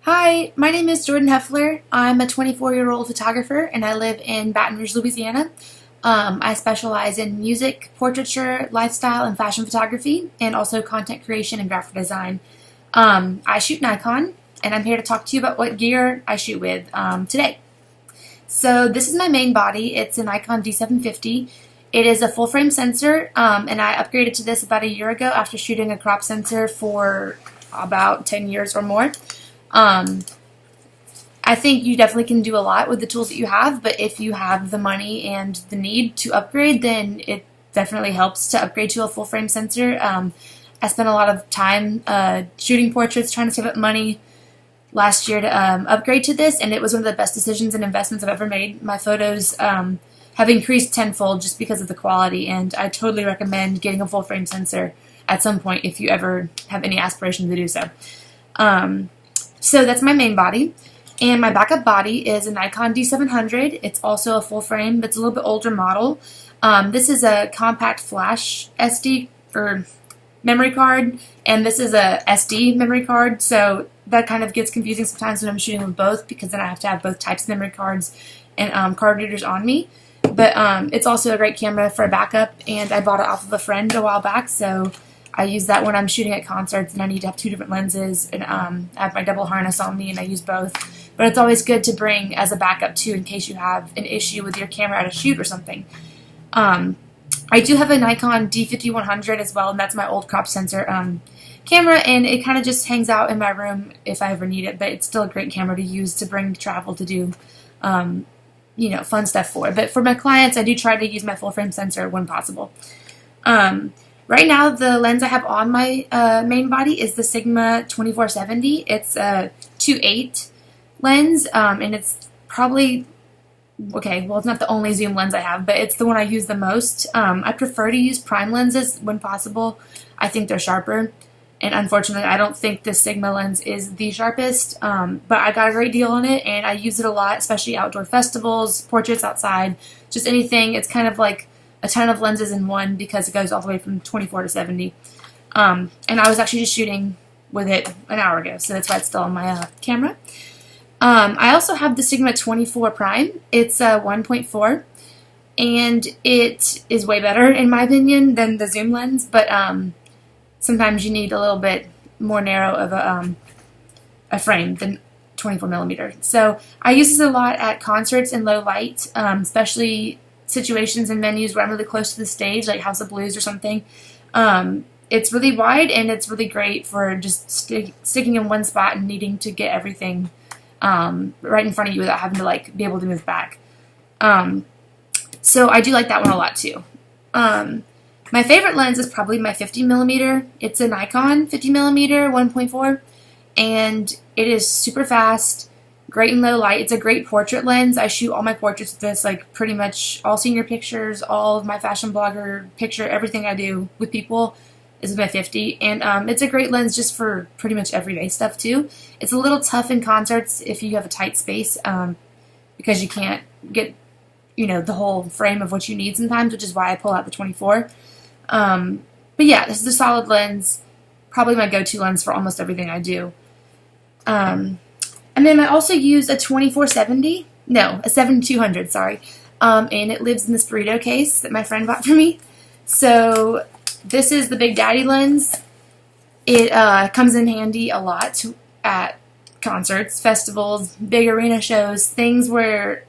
Hi, my name is Jordan Hefler. I'm a 24-year-old photographer and I live in Baton Rouge, Louisiana. I specialize in music, portraiture, lifestyle, and fashion photography, and also content creation and graphic design. I shoot Nikon, and I'm here to talk to you about what gear I shoot with today. So this is my main body. It's a Nikon D750. It is a full-frame sensor, and I upgraded to this about a year ago after shooting a crop sensor for about 10 years or more. I think you definitely can do a lot with the tools that you have, but if you have the money and the need to upgrade, then it definitely helps to upgrade to a full-frame sensor. I spent a lot of time shooting portraits, trying to save up money last year to upgrade to this, and it was one of the best decisions and investments I've ever made. My photos have increased tenfold just because of the quality, and I totally recommend getting a full-frame sensor at some point if you ever have any aspiration to do so. So that's my main body, and my backup body is a Nikon D700. It's also a full frame, but it's a little bit older model. This is a compact flash SD or memory card, and this is a SD memory card, so that kind of gets confusing sometimes when I'm shooting with both, because then I have to have both types of memory cards and card readers on me. But it's also a great camera for a backup, and I bought it off of a friend a while back, so I use that when I'm shooting at concerts and I need to have two different lenses, and I have my double harness on me and I use both. But it's always good to bring as a backup too, in case you have an issue with your camera at a shoot or something. I do have a Nikon D5100 as well, and that's my old crop sensor camera, and it kind of just hangs out in my room if I ever need it, but it's still a great camera to use to bring travel to do fun stuff for. But for my clients, I do try to use my full frame sensor when possible. Right now, the lens I have on my main body is the Sigma 2470. It's a 2.8 lens, and it's probably, okay, well, it's not the only zoom lens I have, but it's the one I use the most. I prefer to use prime lenses when possible. I think they're sharper, and unfortunately, I don't think the Sigma lens is the sharpest, but I got a great deal on it, and I use it a lot, especially outdoor festivals, portraits outside, just anything. It's kind of like a ton of lenses in one because it goes all the way from 24 to 70. And I was actually just shooting with it an hour ago, so that's why it's still on my camera. I also have the Sigma 24 Prime. It's a 1.4, and it is way better, in my opinion, than the zoom lens, but sometimes you need a little bit more narrow of a frame than 24 millimeter. So I use this a lot at concerts in low light, especially situations and venues where I'm really close to the stage, like House of Blues or something. It's really wide, and it's really great for just sticking in one spot and needing to get everything right in front of you without having to be able to move back. So I do like that one a lot too. My favorite lens is probably my 50 millimeter. It's a Nikon 50 millimeter 1.4, and it is super fast, great in low light. It's a great portrait lens. I shoot all my portraits with this, pretty much all senior pictures, all of my fashion blogger picture, everything I do with people is with my 50. And it's a great lens just for pretty much everyday stuff too. It's a little tough in concerts if you have a tight space, because you can't get, the whole frame of what you need sometimes, which is why I pull out the 24. But yeah, this is a solid lens, probably my go-to lens for almost everything I do. And then I also use a 7200, sorry. And it lives in this burrito case that my friend bought for me. So this is the Big Daddy lens. It comes in handy a lot at concerts, festivals, big arena shows, things where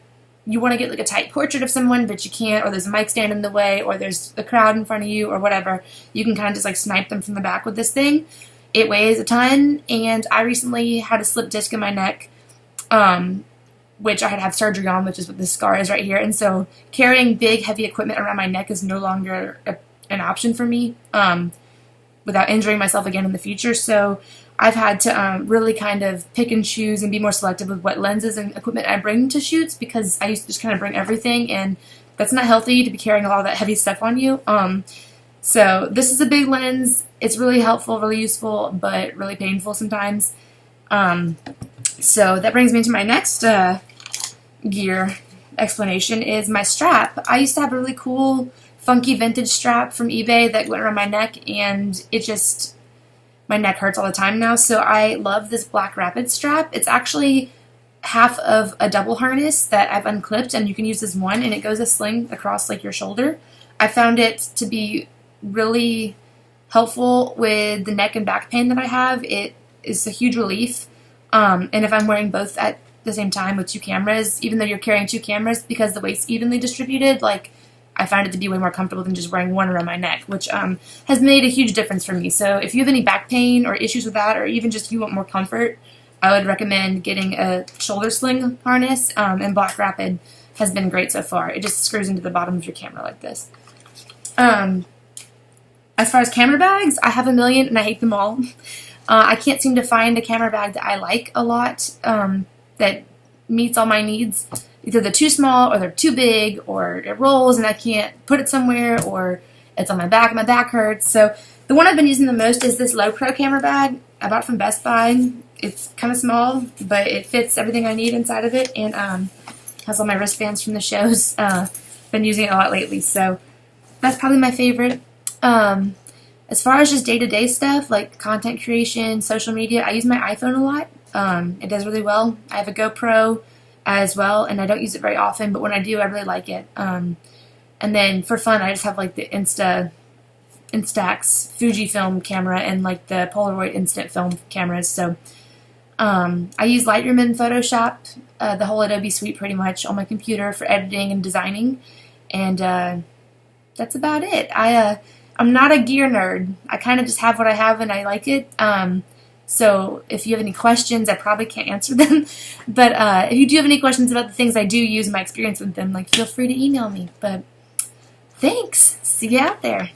you want to get a tight portrait of someone, but you can't, or there's a mic stand in the way, or there's a crowd in front of you, or whatever. You can kind of just snipe them from the back with this thing. It weighs a ton, and I recently had a slip disc in my neck, which I had to have surgery on, which is what this scar is right here. And so carrying big, heavy equipment around my neck is no longer an option for me without injuring myself again in the future. So I've had to really kind of pick and choose and be more selective with what lenses and equipment I bring to shoots, because I used to just kind of bring everything, and that's not healthy to be carrying a lot of that heavy stuff on you. So this is a big lens. It's really helpful, really useful, but really painful sometimes. So that brings me to my next gear explanation, is my strap. I used to have a really cool, funky vintage strap from eBay that went around my neck, and it just, my neck hurts all the time now. So I love this BlackRapid strap. It's actually half of a double harness that I've unclipped, and you can use as one, and it goes a sling across like your shoulder. I found it to be really helpful with the neck and back pain that I have. It is a huge relief. And if I'm wearing both at the same time with 2 cameras, even though you're carrying 2 cameras, because the weight's evenly distributed, like, I find it to be way more comfortable than just wearing one around my neck, which has made a huge difference for me. So if you have any back pain or issues with that, or even just you want more comfort, I would recommend getting a shoulder sling harness, and BlackRapid has been great so far. It just screws into the bottom of your camera like this. As far as camera bags, I have a million and I hate them all. I can't seem to find a camera bag that I like a lot, that meets all my needs. Either they're too small, or they're too big, or it rolls and I can't put it somewhere, or it's on my back and my back hurts. So the one I've been using the most is this Low Pro camera bag. I bought it from Best Buy. It's kind of small, but it fits everything I need inside of it, and has all my wristbands from the shows. Been using it a lot lately, so that's probably my favorite. As far as just day-to-day stuff, like content creation, social media, I use my iPhone a lot. It does really well. I have a GoPro as well, and I don't use it very often, but when I do, I really like it. And then for fun, I just have like the Instax Fujifilm camera and like the Polaroid instant film cameras. So I use Lightroom and Photoshop, the whole Adobe suite pretty much, on my computer for editing and designing, and that's about it. I'm not a gear nerd. I kind of just have what I have and I like it. So if you have any questions, I probably can't answer them. But if you do have any questions about the things I do use and my experience with them, like, feel free to email me. But thanks. See you out there.